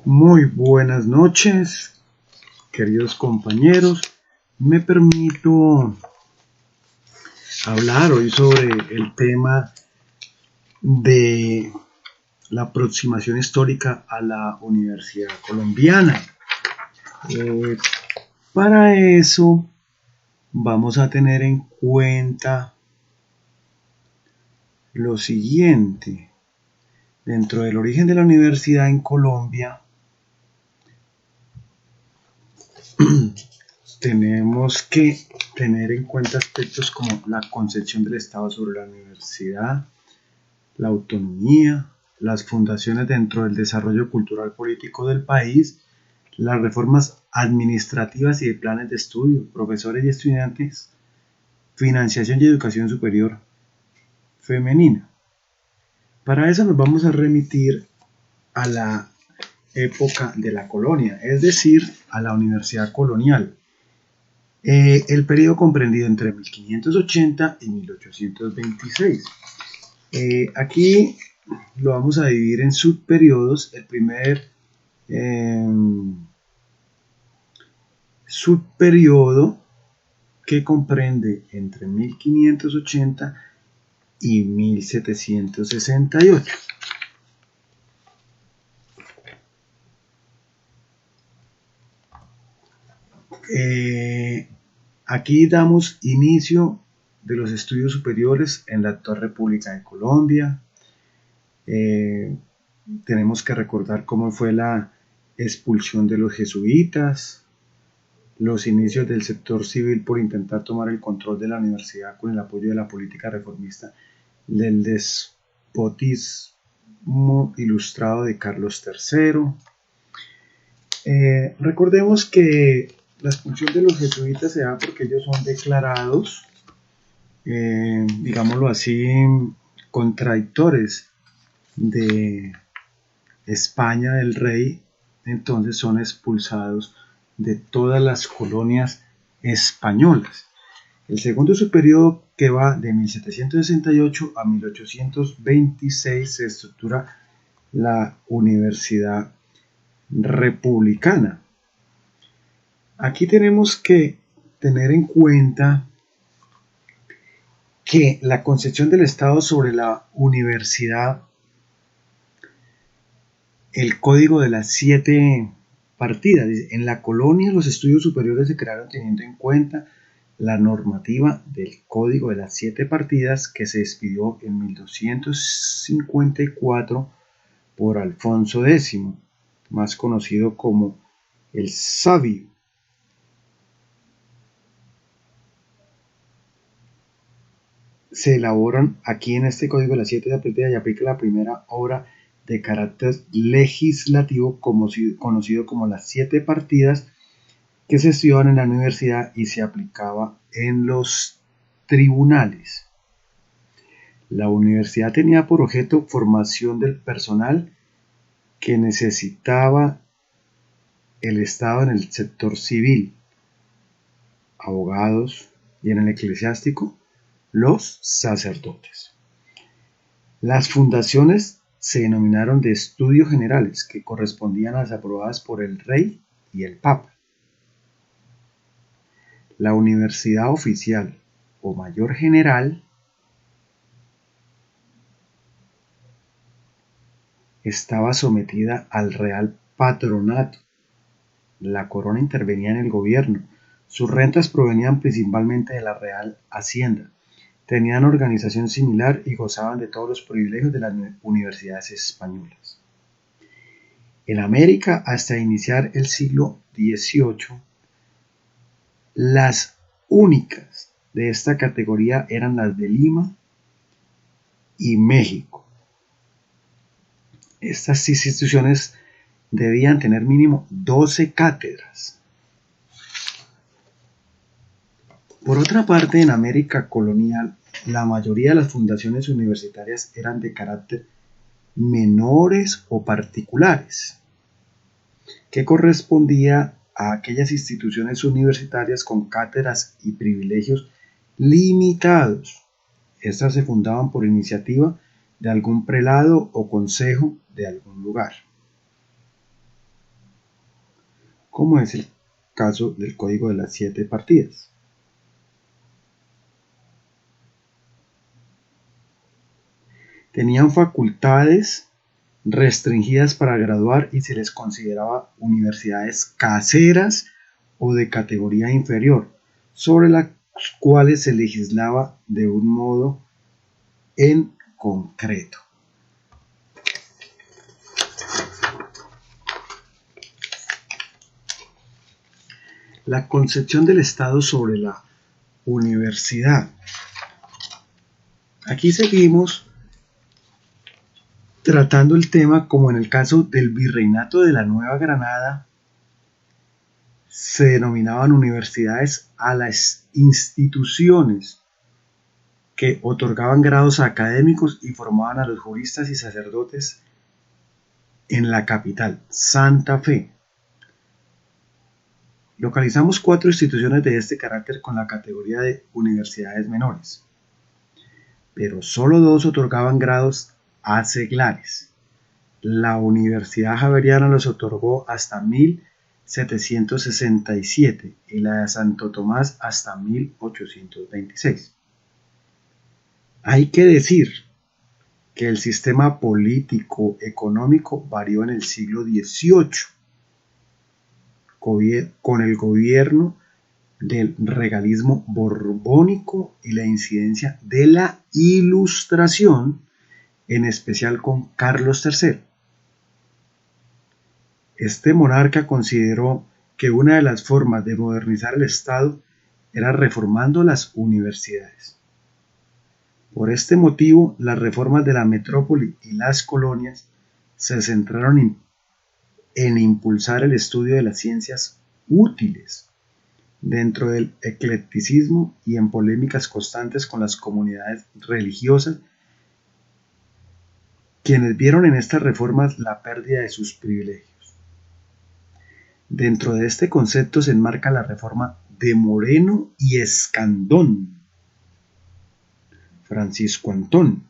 Muy buenas noches, queridos compañeros. Me permito hablar hoy sobre el tema de la aproximación histórica a la Universidad Colombiana. Para eso vamos a tener en cuenta lo siguiente. Dentro del origen de la universidad en Colombia, tenemos que tener en cuenta aspectos como la concepción del Estado sobre la universidad, la autonomía, las fundaciones dentro del desarrollo cultural político del país, las reformas administrativas y de planes de estudio, profesores y estudiantes, financiación y educación superior femenina. Para eso nos vamos a remitir a la época de la colonia, es decir, a la universidad colonial. El periodo comprendido entre 1580 y 1826. Aquí lo vamos a dividir en subperiodos. El primer subperiodo, que comprende entre 1580 y 1768. Aquí damos inicio de los estudios superiores en la actual República de Colombia. Tenemos que recordar cómo fue la expulsión de los jesuitas, los inicios del sector civil por intentar tomar el control de la universidad con el apoyo de la política reformista del despotismo ilustrado de Carlos III. Recordemos que la expulsión de los jesuitas se da porque ellos son declarados, digámoslo así, contradictores de España del rey. Entonces son expulsados de todas las colonias españolas. El segundo subperiodo, que va de 1768 a 1826, se estructura la Universidad Republicana. Aquí tenemos que tener en cuenta que la concepción del Estado sobre la universidad, el código de las 7 partidas, en la colonia los estudios superiores se crearon teniendo en cuenta la normativa del código de las 7 partidas que se expidió en 1254 por Alfonso X, más conocido como el Sabio. Se elaboran aquí en este código de las 7 partidas y aplica la primera obra de carácter legislativo conocido como las 7 partidas, que se estudiaban en la universidad y se aplicaba en los tribunales. La universidad tenía por objeto formación del personal que necesitaba el Estado en el sector civil, abogados, y en el eclesiástico, los sacerdotes. Las fundaciones se denominaron de estudios generales, que correspondían a las aprobadas por el rey y el papa. La universidad oficial o mayor general estaba sometida al real patronato. La corona intervenía en el gobierno. Sus rentas provenían principalmente de la Real Hacienda. Tenían organización similar y gozaban de todos los privilegios de las universidades españolas. En América, hasta iniciar el siglo XVIII, las únicas de esta categoría eran las de Lima y México. Estas instituciones debían tener mínimo 12 cátedras. Por otra parte, en América colonial, la mayoría de las fundaciones universitarias eran de carácter menores o particulares, que correspondía a aquellas instituciones universitarias con cátedras y privilegios limitados. Estas se fundaban por iniciativa de algún prelado o consejo de algún lugar. como es el caso del Código de las 7 partidas. Tenían facultades restringidas para graduar y se les consideraba universidades caseras o de categoría inferior, sobre las cuales se legislaba de un modo en concreto. La concepción del Estado sobre la universidad. Aquí seguimos tratando el tema como en el caso del Virreinato de la Nueva Granada. Se denominaban universidades a las instituciones que otorgaban grados académicos y formaban a los juristas y sacerdotes en la capital, Santa Fe. Localizamos 4 instituciones de este carácter con la categoría de universidades menores, pero solo 2 otorgaban grados a seglares. La Universidad Javeriana los otorgó hasta 1767 y la de Santo Tomás hasta 1826. Hay que decir que el sistema político-económico varió en el siglo XVIII con el gobierno del regalismo borbónico y la incidencia de la Ilustración, en especial con Carlos III. Este monarca consideró que una de las formas de modernizar el Estado era reformando las universidades. Por este motivo, las reformas de la metrópoli y las colonias se centraron en impulsar el estudio de las ciencias útiles dentro del eclecticismo y en polémicas constantes con las comunidades religiosas, quienes vieron en estas reformas la pérdida de sus privilegios. Dentro de este concepto se enmarca la reforma de Moreno y Escandón, Francisco Antón,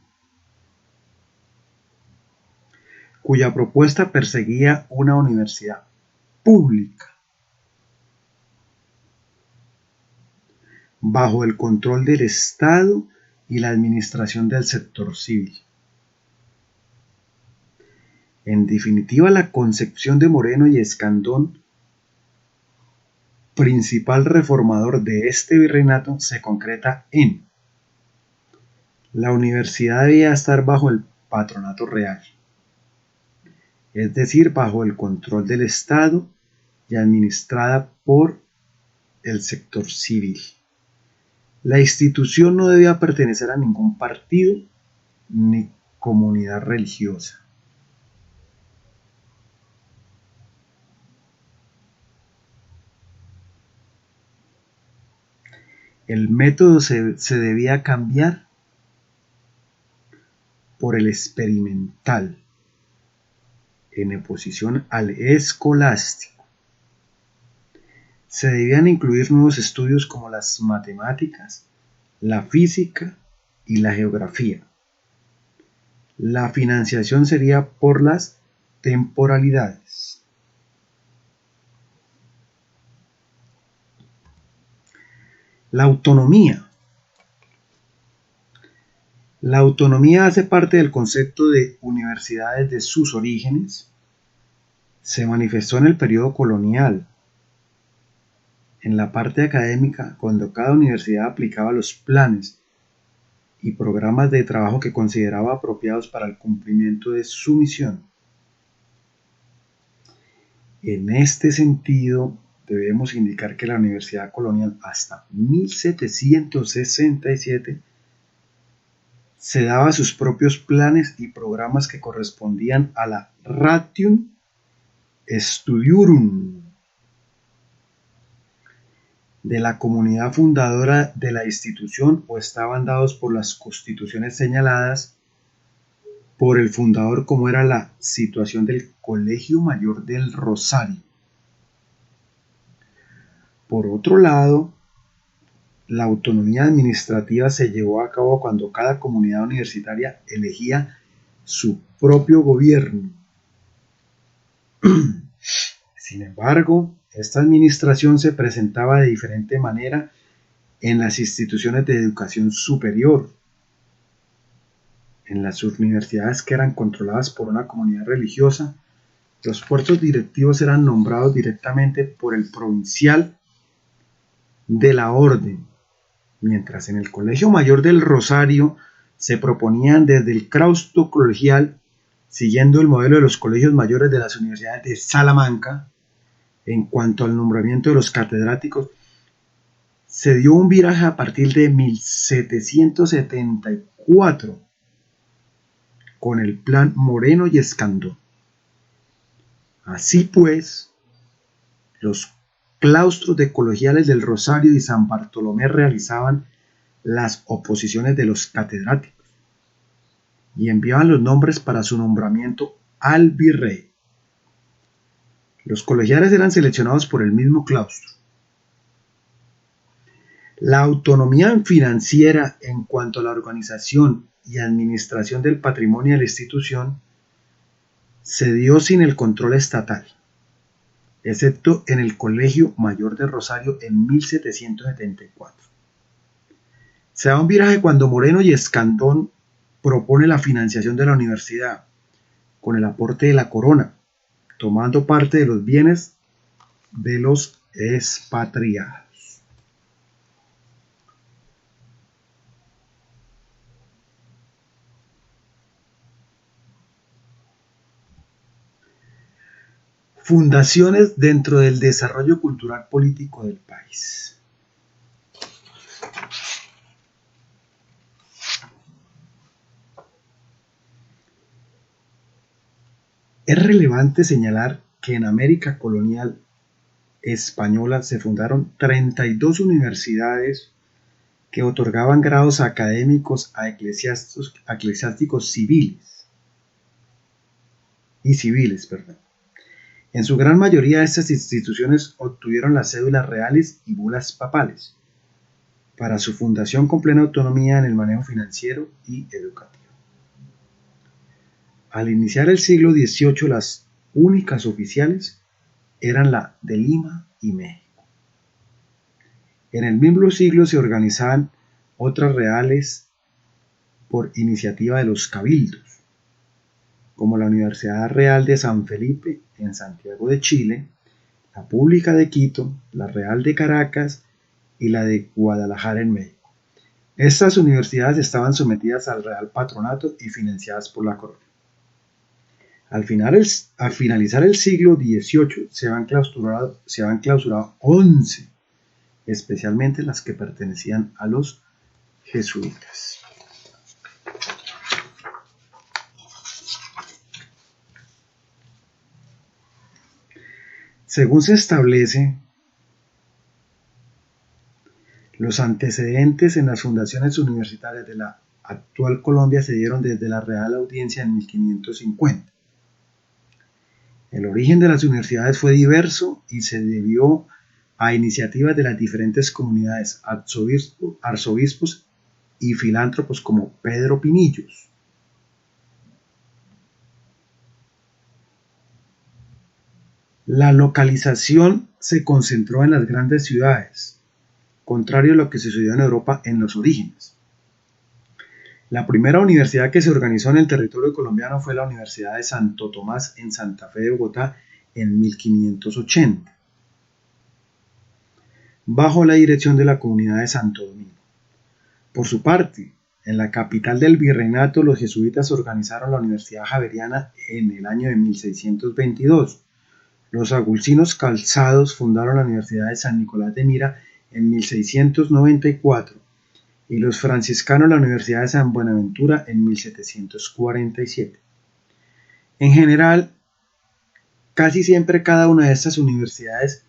cuya propuesta perseguía una universidad pública bajo el control del Estado y la administración del sector civil. En definitiva, la concepción de Moreno y Escandón, principal reformador de este virreinato, se concreta en: la universidad debía estar bajo el patronato real, es decir, bajo el control del Estado y administrada por el sector civil. La institución no debía pertenecer a ningún partido ni comunidad religiosa. El método se debía cambiar por el experimental, en oposición al escolástico. Se debían incluir nuevos estudios como las matemáticas, la física y la geografía. La financiación sería por las temporalidades. La autonomía. La autonomía hace parte del concepto de universidad desde sus orígenes. Se manifestó en el periodo colonial, en la parte académica, cuando cada universidad aplicaba los planes y programas de trabajo que consideraba apropiados para el cumplimiento de su misión. En este sentido, debemos indicar que la Universidad Colonial hasta 1767 se daba sus propios planes y programas que correspondían a la Ratium Studiorum de la comunidad fundadora de la institución, o estaban dados por las constituciones señaladas por el fundador, como era la situación del Colegio Mayor del Rosario. Por otro lado, la autonomía administrativa se llevó a cabo cuando cada comunidad universitaria elegía su propio gobierno. Sin embargo, Esta administración se presentaba de diferente manera en las instituciones de educación superior, en las universidades que eran controladas por una comunidad religiosa. Los puestos directivos eran nombrados directamente por el provincial de la orden, mientras en el Colegio Mayor del Rosario se proponían desde el claustro colegial, siguiendo el modelo de los colegios mayores de las universidades de Salamanca. En cuanto al nombramiento de los catedráticos, se dio un viraje a partir de 1774 con el plan Moreno y Escandón. Así pues, los claustros de colegiales del Rosario y San Bartolomé realizaban las oposiciones de los catedráticos y enviaban los nombres para su nombramiento al virrey. Los colegiales eran seleccionados por el mismo claustro. La autonomía financiera en cuanto a la organización y administración del patrimonio de la institución se dio sin el control estatal, excepto en el Colegio Mayor de Rosario en 1774. Se da un viraje cuando Moreno y Escandón propone la financiación de la universidad con el aporte de la corona, tomando parte de los bienes de los expatriados. Fundaciones dentro del desarrollo cultural político del país. Es relevante señalar que en América colonial española se fundaron 32 universidades que otorgaban grados académicos a eclesiásticos civiles. En su gran mayoría estas instituciones obtuvieron las cédulas reales y bulas papales para su fundación con plena autonomía en el manejo financiero y educativo. Al iniciar el siglo XVIII, las únicas oficiales eran la de Lima y México. En el mismo siglo se organizaban otras reales por iniciativa de los cabildos, como la Universidad Real de San Felipe en Santiago de Chile, la Pública de Quito, la Real de Caracas y la de Guadalajara en México. Estas universidades estaban sometidas al Real Patronato y financiadas por la corona. Al finalizar el siglo XVIII se habían clausurado 11, especialmente las que pertenecían a los jesuitas. Según se establece, los antecedentes en las fundaciones universitarias de la actual Colombia se dieron desde la Real Audiencia en 1550. El origen de las universidades fue diverso y se debió a iniciativas de las diferentes comunidades, arzobispos y filántropos como Pedro Pinillos. La localización se concentró en las grandes ciudades, contrario a lo que sucedió en Europa en los orígenes. La primera universidad que se organizó en el territorio colombiano fue la Universidad de Santo Tomás en Santa Fe de Bogotá en 1580, bajo la dirección de la comunidad de Santo Domingo. Por su parte, en la capital del virreinato, los jesuitas organizaron la Universidad Javeriana en el año de 1622. Los agulcinos calzados fundaron la Universidad de San Nicolás de Mira en 1694 y los franciscanos la Universidad de San Buenaventura en 1747. En general, casi siempre cada una de estas universidades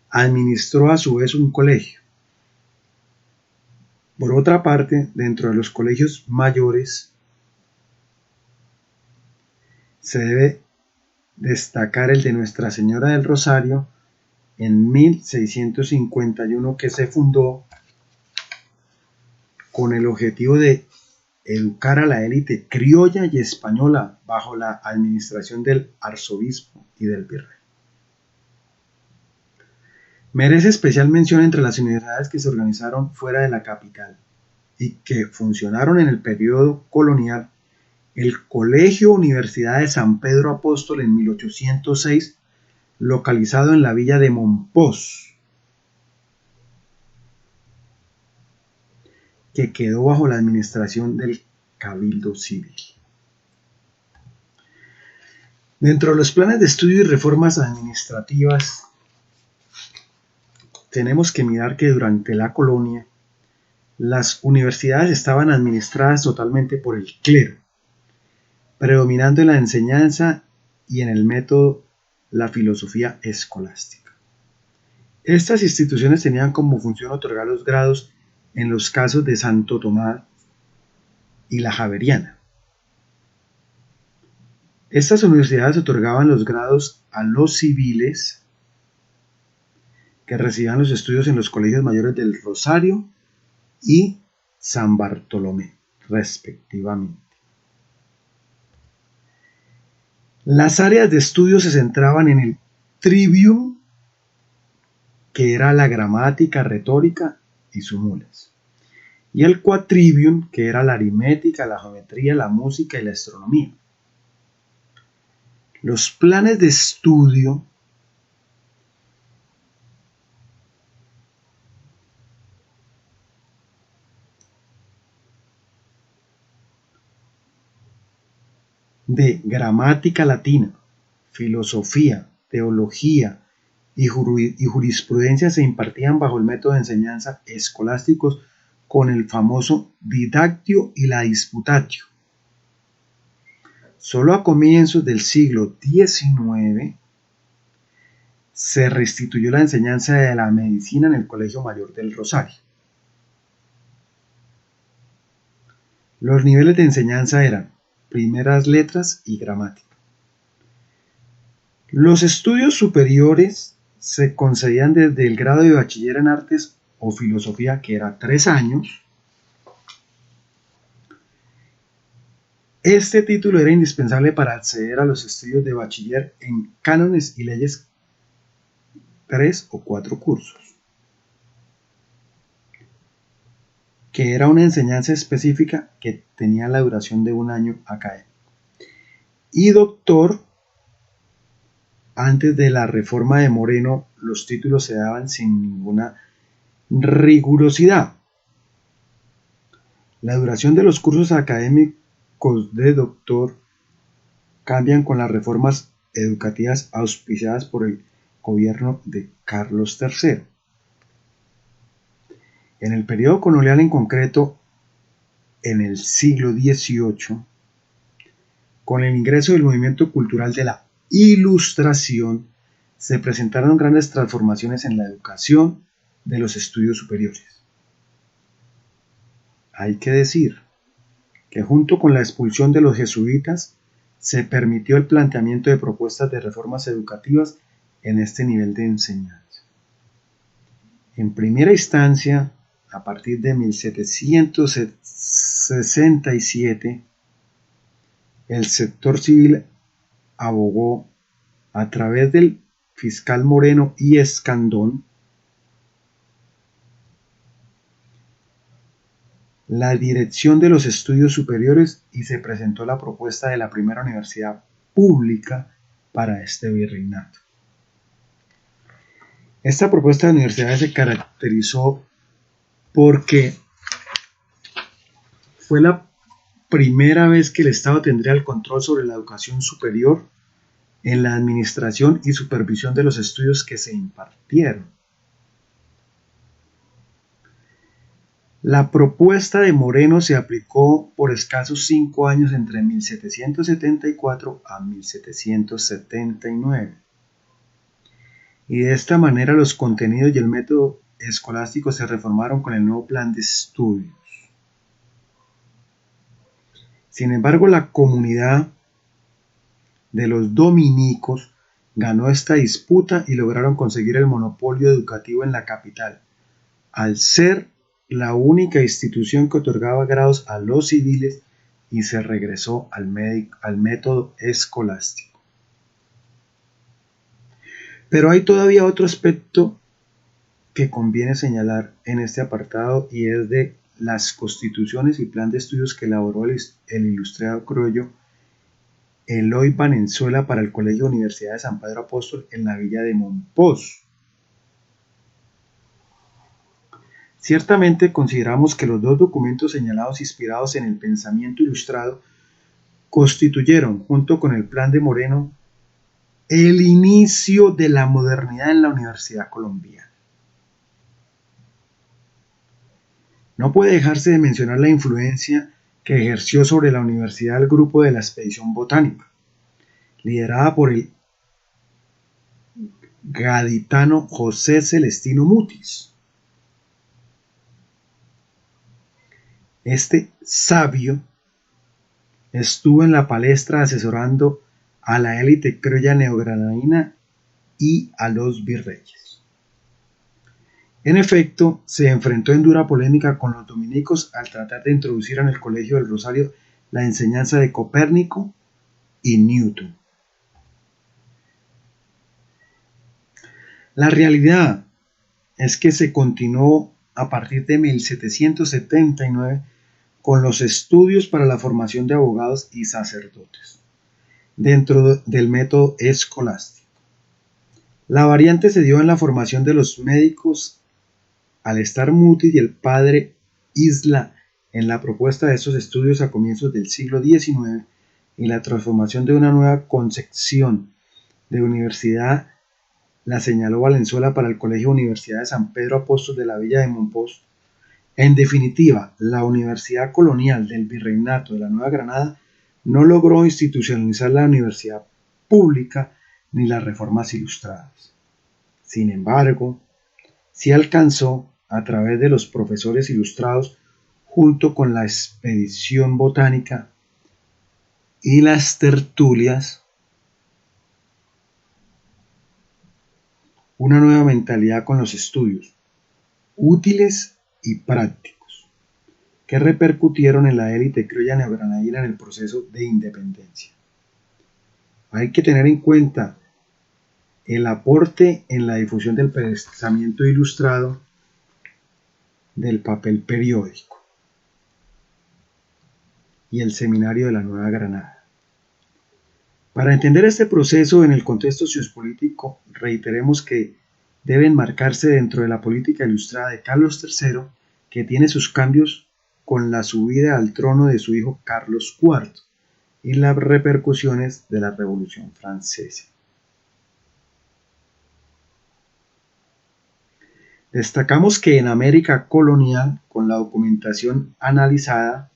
administró a su vez un colegio. Por otra parte, dentro de los colegios mayores se debe destacar el de Nuestra Señora del Rosario en 1651, que se fundó con el objetivo de educar a la élite criolla y española bajo la administración del arzobispo y del virrey. Merece especial mención entre las universidades que se organizaron fuera de la capital y que funcionaron en el periodo colonial el Colegio Universidad de San Pedro Apóstol en 1806, localizado en la villa de Monpós, que quedó bajo la administración del Cabildo Civil. Dentro de los planes de estudio y reformas administrativas, tenemos que mirar que durante la colonia, las universidades estaban administradas totalmente por el clero, predominando en la enseñanza y en el método la filosofía escolástica. Estas instituciones tenían como función otorgar los grados en los casos de Santo Tomás y la Javeriana. Estas universidades otorgaban los grados a los civiles que recibían los estudios en los colegios mayores del Rosario y San Bartolomé, respectivamente. Las áreas de estudio se centraban en el trivium, que era la gramática, retórica y súmulas, y el quadrivium, que era la aritmética, la geometría, la música y la astronomía. Los planes de estudio de gramática latina, filosofía, teología y jurisprudencia se impartían bajo el método de enseñanza escolásticos con el famoso didactio y la disputatio. Solo a comienzos del siglo XIX se restituyó la enseñanza de la medicina en el Colegio Mayor del Rosario. Los niveles de enseñanza eran primeras letras y gramática. Los estudios superiores se concedían desde el grado de bachiller en artes o filosofía, que era 3 años. Este título era indispensable para acceder a los estudios de bachiller en cánones y leyes, 3 o 4 cursos, que era una enseñanza específica que tenía la duración de 1 año académico. Y doctor, antes de la reforma de Moreno, los títulos se daban sin ninguna rigurosidad. La duración de los cursos académicos de doctor cambian con las reformas educativas auspiciadas por el gobierno de Carlos III. En el periodo colonial, en concreto en el siglo XVIII, con el ingreso del movimiento cultural de la Ilustración, se presentaron grandes transformaciones en la educación de los estudios superiores. Hay que decir que junto con la expulsión de los jesuitas, se permitió el planteamiento de propuestas de reformas educativas en este nivel de enseñanza. En primera instancia, a partir de 1767, el sector civil abogó, a través del fiscal Moreno y Escandón, la dirección de los estudios superiores y se presentó la propuesta de la primera universidad pública para este virreinato. Esta propuesta de universidades se caracterizó porque fue la primera vez que el Estado tendría el control sobre la educación superior en la administración y supervisión de los estudios que se impartieron. La propuesta de Moreno se aplicó por escasos 5 años entre 1774 a 1779. Y de esta manera los contenidos y el método escolástico se reformaron con el nuevo plan de estudios. Sin embargo, la comunidad de los dominicos ganó esta disputa y lograron conseguir el monopolio educativo en la capital, al ser la única institución que otorgaba grados a los civiles, y se regresó al método escolástico. Pero hay todavía otro aspecto que conviene señalar en este apartado y es de las constituciones y plan de estudios que elaboró el ilustrado criollo Eloy Valenzuela para el Colegio Universidad de San Pedro Apóstol en la villa de Mompox. Ciertamente consideramos que los dos documentos señalados inspirados en el pensamiento ilustrado constituyeron, junto con el plan de Moreno, el inicio de la modernidad en la Universidad Colombiana. No puede dejarse de mencionar la influencia que ejerció sobre la universidad el grupo de la expedición botánica, liderada por el gaditano José Celestino Mutis. Este sabio estuvo en la palestra asesorando a la élite criolla neogranadina y a los virreyes. En efecto, se enfrentó en dura polémica con los dominicos al tratar de introducir en el Colegio del Rosario la enseñanza de Copérnico y Newton. La realidad es que se continuó a partir de 1779 con los estudios para la formación de abogados y sacerdotes, dentro del método escolástico. La variante se dio en la formación de los médicos al estar Mutis y el padre Isla en la propuesta de estos estudios a comienzos del siglo XIX y la transformación de una nueva concepción de universidad la señaló Valenzuela para el Colegio Universidad de San Pedro Apóstol de la villa de Mompox. En definitiva, la Universidad Colonial del Virreinato de la Nueva Granada no logró institucionalizar la universidad pública ni las reformas ilustradas. Sin embargo, sí alcanzó, a través de los profesores ilustrados, junto con la expedición botánica y las tertulias, una nueva mentalidad con los estudios, útiles y prácticos, que repercutieron en la élite criolla neogranadina en el proceso de independencia. Hay que tener en cuenta el aporte en la difusión del pensamiento ilustrado del papel periódico y el seminario de la Nueva Granada. Para entender este proceso en el contexto sociopolítico, reiteremos que deben marcarse dentro de la política ilustrada de Carlos III, que tiene sus cambios con la subida al trono de su hijo Carlos IV y las repercusiones de la Revolución Francesa. Destacamos que en América colonial, con la documentación analizada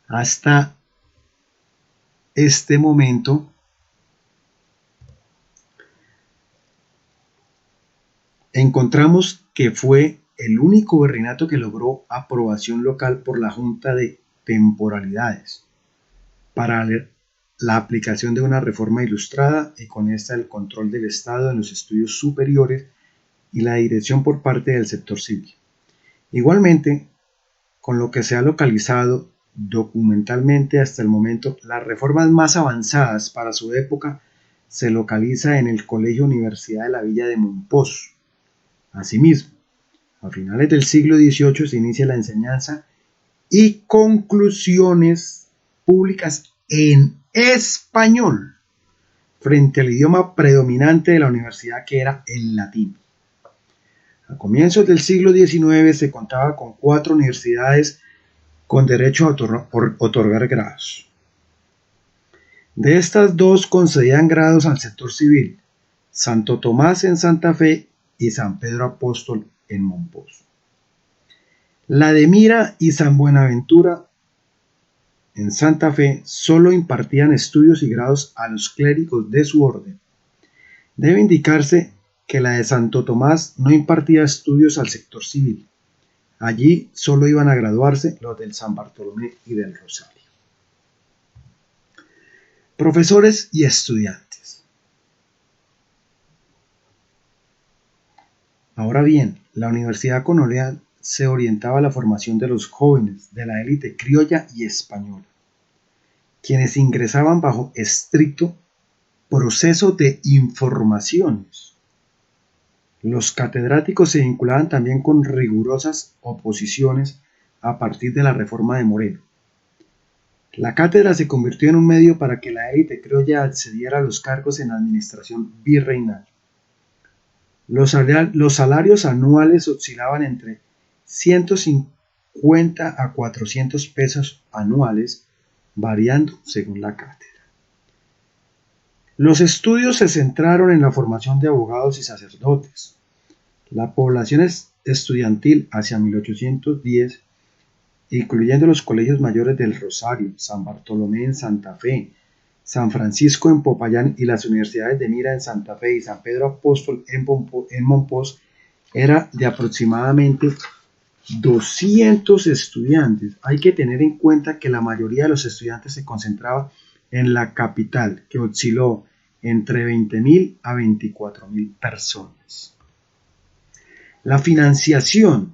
hasta este momento, encontramos que fue el único virreinato que logró aprobación local por la Junta de Temporalidades para la aplicación de una reforma ilustrada y con esta el control del Estado en los estudios superiores y la dirección por parte del sector civil. Igualmente, con lo que se ha localizado documentalmente hasta el momento, las reformas más avanzadas para su época se localiza en el Colegio Universidad de la Villa de Mompox. Asimismo, a finales del siglo XVIII se inicia la enseñanza y conclusiones públicas en español frente al idioma predominante de la universidad, que era el latín. A comienzos del siglo XIX se contaba con 4 universidades con derecho a otorgar grados. De estas 2 concedían grados al sector civil: Santo Tomás en Santa Fe y San Pedro Apóstol en Mompox. La de Mira y San Buenaventura en Santa Fe solo impartían estudios y grados a los clérigos de su orden. Debe indicarse que la de Santo Tomás no impartía estudios al sector civil. Allí solo iban a graduarse los del San Bartolomé y del Rosario. Profesores y estudiantes. Ahora bien, la Universidad Colonial se orientaba a la formación de los jóvenes de la élite criolla y española, quienes ingresaban bajo estricto proceso de informaciones Los catedráticos se vinculaban también con rigurosas oposiciones a partir de la reforma de Moreno. La cátedra se convirtió en un medio para que la élite criolla accediera a los cargos en la administración virreinal. Los salarios anuales oscilaban entre 150 a 400 pesos anuales, variando según la cátedra. Los estudios se centraron en la formación de abogados y sacerdotes. La población estudiantil hacia 1810, incluyendo los colegios mayores del Rosario, San Bartolomé en Santa Fe, San Francisco en Popayán y las universidades de Mira en Santa Fe y San Pedro Apóstol en Monpós, era de aproximadamente 200 estudiantes. Hay que tener en cuenta que la mayoría de los estudiantes se concentraba en la capital, que osciló entre 20.000 a 24.000 personas. La financiación.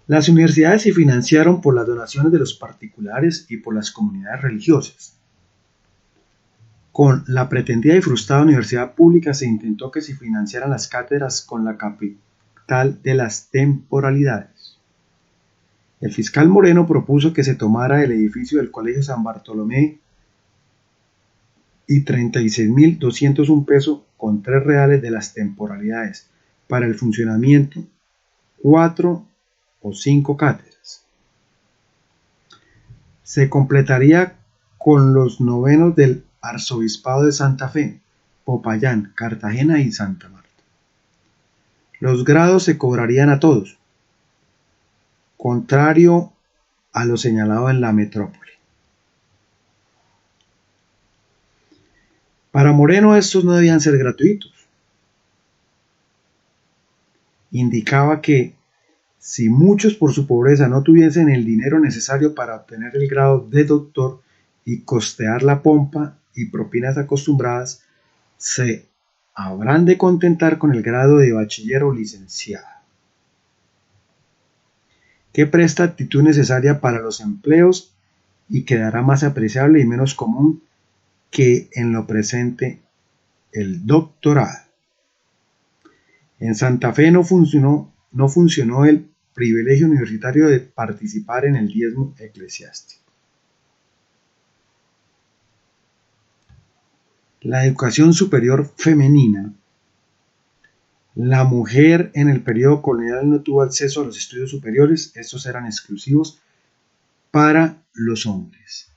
Las universidades se financiaron por las donaciones de los particulares y por las comunidades religiosas. Con la pretendida y frustrada universidad pública se intentó que se financiaran las cátedras con la capital de las temporalidades. El fiscal Moreno propuso que se tomara el edificio del Colegio San Bartolomé y 36.201 pesos con 3 reales de las temporalidades para el funcionamiento 4 o 5 cátedras. Se completaría con los novenos del Arzobispado de Santa Fe, Popayán, Cartagena y Santa Marta. Los grados se cobrarían a todos, contrario a lo señalado en la metrópoli. Para Moreno estos no debían ser gratuitos. Indicaba que si muchos por su pobreza no tuviesen el dinero necesario para obtener el grado de doctor y costear la pompa y propinas acostumbradas, se habrán de contentar con el grado de bachiller o licenciado, que presta actitud necesaria para los empleos y quedará más apreciable y menos común que en lo presente el doctorado. En Santa Fe no funcionó el privilegio universitario de participar en el diezmo eclesiástico. La educación superior femenina. La mujer en el periodo colonial no tuvo acceso a los estudios superiores, estos eran exclusivos para los hombres.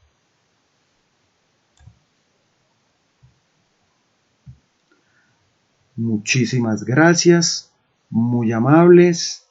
Muchísimas gracias, muy amables.